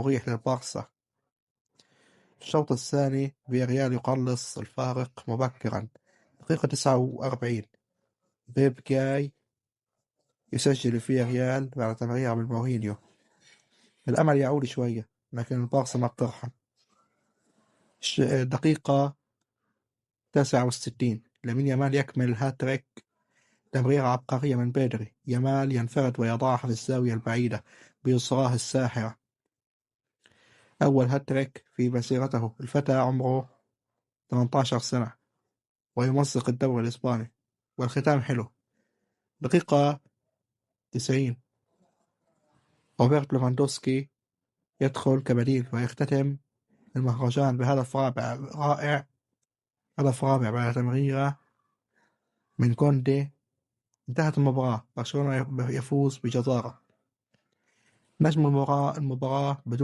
مريح للبارسا. الشوط الثاني فياريال يقلص الفارق مبكرا، دقيقة 49 بيب جاي يسجل فياريال بعد تمريرة من مورينيو. الأمل يعود شوية، لكن البارسا ما بترحم. دقيقة 69 لامين يامال يكمل الهاتريك، تمريرة عبقرية من بيدري. يامال ينفرد ويضعها في الزاوية البعيدة بيسراه الساحرة. أول هاتريك في مسيرته. الفتى عمره 18 سنة ويمزق الدوري الإسباني. والختام حلو. دقيقة 90 روبرت ليفاندوفسكي يدخل كبديل ويختتم المهرجان بهدف رائع. هدف رابع بعد تمريرة من كوندي. انتهت المباراة، برشلونة يفوز بجدارة. نجم المباراة بدون